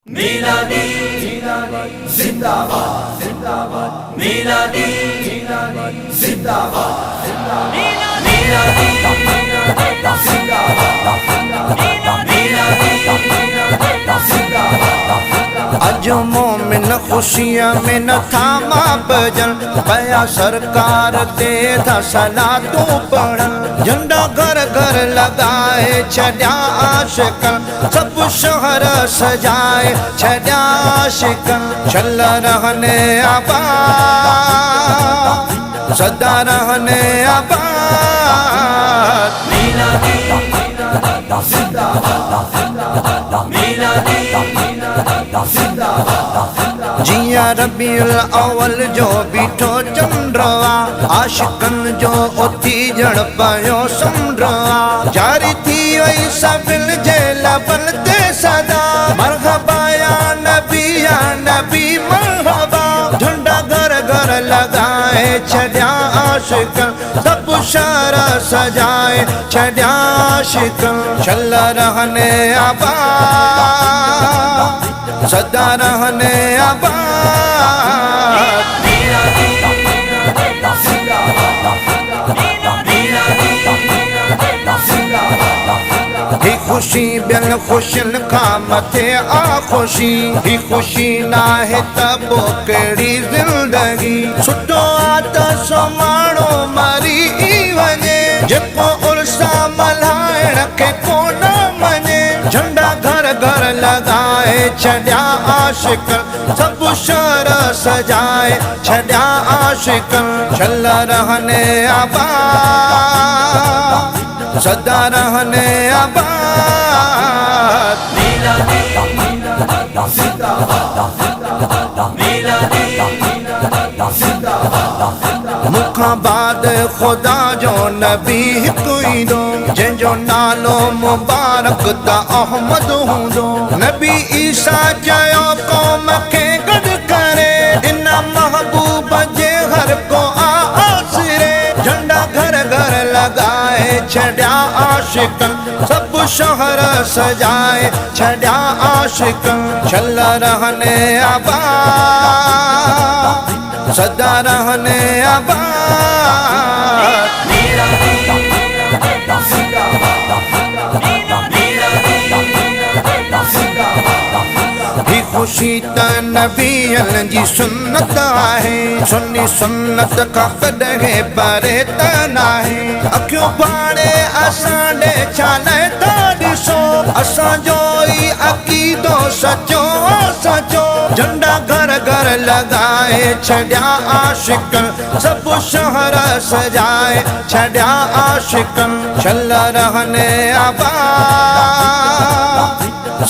मीलादी जिंदाबाद जिंदाबाद मीलादी जिंदाबाद मीलादी अज मोमिन खुशियां में न थामा बजन पया सरकार ते था सलातू पढ़न झंडा घर घर लगाए छड्या आशिकन सब शहर सजाए छड्या आशिकन चल रहने आबाद सदा रहने आबाद मीलादी जिंदाबाद मीलादी जिया रबीउल अव्वल जो बीठो चंद्रवा आशिकन जो उथी जण पयो समुंडवा जारी थी वई सबिल जे लबल ते सदा मरहबा या नबी मरहबा झंडा घर घर लगाए छड्या आशिकन सब शहर सजाए छड्या आशिकन चल रहने आबाद सदा रहने आबाद ही खुशी बिल खुशिन का मथे आ खुशी ही खुशी ना है तब कड़ी जिंदगी सुठो आत सो माण्हू मरी वञे जेको उर्सा मल्हाइण खे कोन मञे झंडा घर घर लगाए छड्या आशिकन सब शहर सजाए छड्या आशिकन चल रहने आबाद सदा रहने आबाद मीलादी जिंदाबाद मीलादी जिंदाबाद मुखां बाद खुदा जो नबी कोई दो जंहिंजो नालो मुबारक त अहमद हूंदो नबी ईसा चयो क़ौम खे गॾु करे इन महबूब जे हर को आसिरे झंडा घर घर लगाए छड्या आशिकन सब शहर सजाए छड्या आशिकन चल रहने आबाद सदा रहने आबाद मीलादी जिंदाबाद मीलादी जिंदाबाद ही खुशी त नबियन जी सुन्नत आहे सुन्नी सुन्नत का कॾहिं परे त नाहे अखियूं फाड़े असां ॾे छाले था ॾिसो असांजो ई अक़ीदो सचो सचो झंडा घर घर लगाए छड्या आशिकन सब शहर सजाए छड्या आशिकन चल रहने आबाद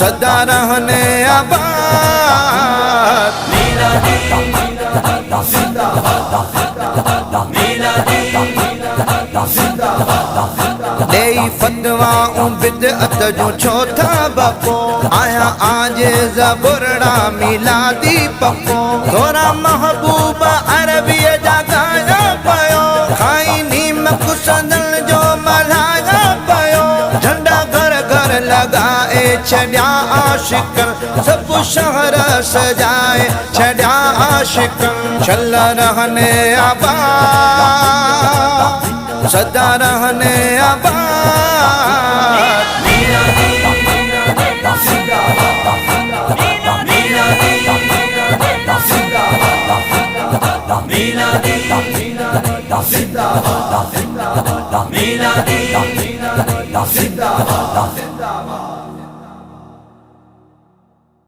सदा रहने आबाद मीलादी जिंदाबाद मीलादी जिंदाबाद देई फतवा बिदअत जो छो था बको आया आजे ज़बुरड़ा मिलादी पको थोरा महबूब अरबीअ जा गाया पयो खाई नीम कुसंदल जो मल्हाया पयो झंडा घर घर लगाए छड्या आशिकन सब शहर सजाए छड्या आशिकन चल रहने आबाद सदा रहने आबाद मीलादी जिंदाबाद मीलादी जिंदाबाद मीलादी जिंदाबाद मीलादी जिंदाबाद